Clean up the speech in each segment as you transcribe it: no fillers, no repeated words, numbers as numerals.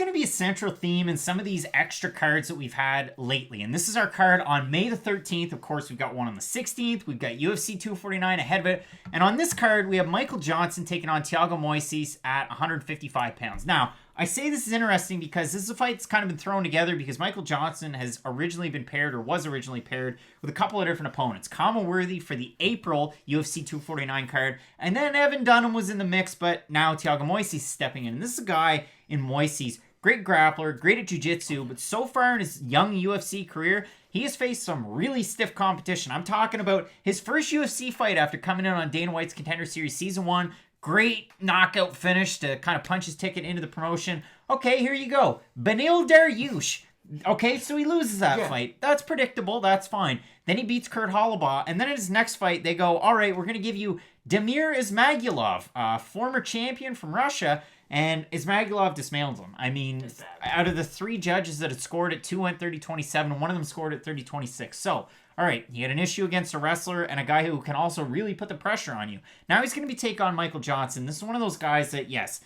going to be a central theme in some of these extra cards that we've had lately. And this is our card on May the 13th. Of course, we've got one on the 16th. We've got UFC 249 ahead of it. And on this card, we have Michael Johnson taking on Thiago Moises at 155 pounds. Now, I say this is interesting because this is a fight that's kind of been thrown together because Michael Johnson has originally been paired, or was originally paired, with a couple of different opponents. Kama Worthy for the April UFC 249 card, and then Evan Dunham was in the mix, but now Thiago Moises is stepping in. And this is a guy in Moises, great grappler, great at jiu-jitsu, but so far in his young UFC career, he has faced some really stiff competition. I'm talking about his first UFC fight after coming in on Dana White's Contender Series Season 1. Great knockout finish to kind of punch his ticket into the promotion. Okay, here you go. Benil Dariush. Okay, so he loses that fight. That's predictable. That's fine. Then he beats Kurt Holobaugh. And then in his next fight, they go, all right, we're going to give you Damir Ismagulov, former champion from Russia. And Ismagulov dismantled him. I mean, out of the 3 judges that had scored it, 2 went 30-27. One of them scored it 30-26. So, all right, he had an issue against a wrestler and a guy who can also really put the pressure on you. Now he's going to be taking on Michael Johnson. This is one of those guys that, yes,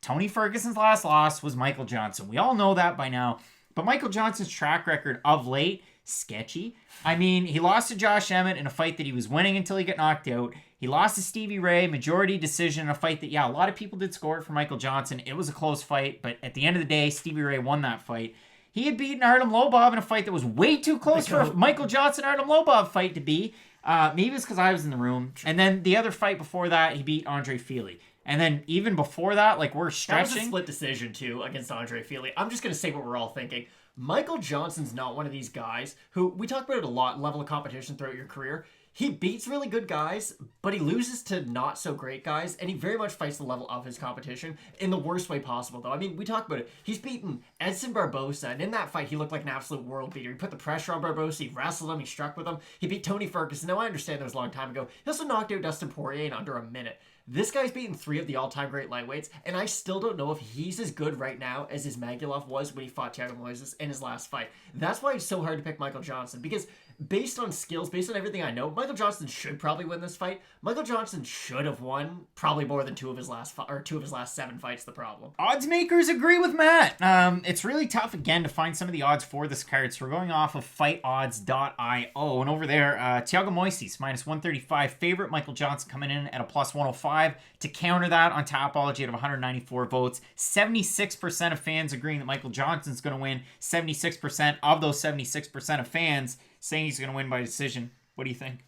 Tony Ferguson's last loss was Michael Johnson. We all know that by now. But Michael Johnson's track record of late, sketchy. I mean, he lost to Josh Emmett in a fight that he was winning until he got knocked out. He lost to Stevie Ray, majority decision in a fight that, yeah, a lot of people did score it for Michael Johnson. It was a close fight, but at the end of the day, Stevie Ray won that fight. He had beaten Artem Lobov in a fight that was way too close for a Michael Johnson-Artem Lobov fight to be. Maybe it's because I was in the room. And then the other fight before that, he beat Andre Fili. And then even before that, like, we're stretching. That was a split decision, too, against Andre Fili. I'm just going to say what we're all thinking. Michael Johnson's not one of these guys who, we talk about it a lot, level of competition throughout your career. He beats really good guys, but he loses to not so great guys, and he very much fights the level of his competition in the worst way possible, though. I mean, we talk about it. He's beaten Edson Barbosa, and in that fight, he looked like an absolute world beater. He put the pressure on Barbosa, he wrestled him, he struck with him. He beat Tony Ferguson. Now, I understand that was a long time ago. He also knocked out Dustin Poirier in under a minute. This guy's beaten 3 of the all-time great lightweights, and I still don't know if he's as good right now as Ismagulov was when he fought Thiago Moises in his last fight. That's why it's so hard to pick Michael Johnson, because based on skills, based on everything I know, Michael Johnson should probably win this fight. Michael Johnson should have won probably more than 2 of his last 7 fights. The problem. Odds makers agree with Matt. It's really tough again to find some of the odds for this card, so we're going off of FightOdds.io, and over there, Thiago Moises minus 135 favorite. Michael Johnson coming in at a plus 105. To counter that, on Tapology out of 194 votes, 76% of fans agreeing that Michael Johnson's going to win. 76% of those 76% of fans saying he's going to win by decision. What do you think?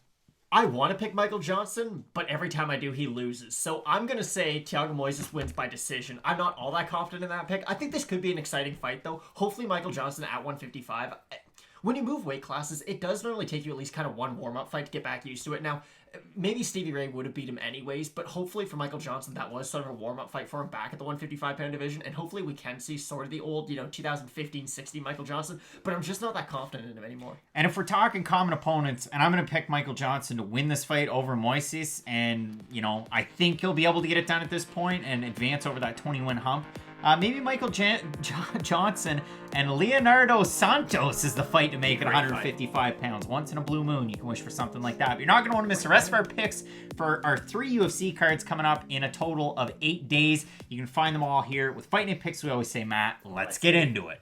I want to pick Michael Johnson, but every time I do, he loses. So I'm going to say Thiago Moises wins by decision. I'm not all that confident in that pick. I think this could be an exciting fight, though. Hopefully Michael Johnson at 155. When you move weight classes, it does normally take you at least kind of one warm-up fight to get back used to it. Now, maybe Stevie Ray would have beat him anyways, but hopefully for Michael Johnson, that was sort of a warm-up fight for him back at the 155-pound division, and hopefully we can see sort of the old, 2015-16 Michael Johnson, but I'm just not that confident in him anymore. And if we're talking common opponents, and I'm going to pick Michael Johnson to win this fight over Moises, and, I think he'll be able to get it done at this point and advance over that 20-win hump. Maybe Michael Johnson and Leonardo Santos is the fight to make at 155 pounds. Once in a blue moon, you can wish for something like that. But you're not going to want to miss the rest of our picks for our 3 UFC cards coming up in a total of 8 days. You can find them all here with Fight Night Picks. We always say, Matt, let's get into it.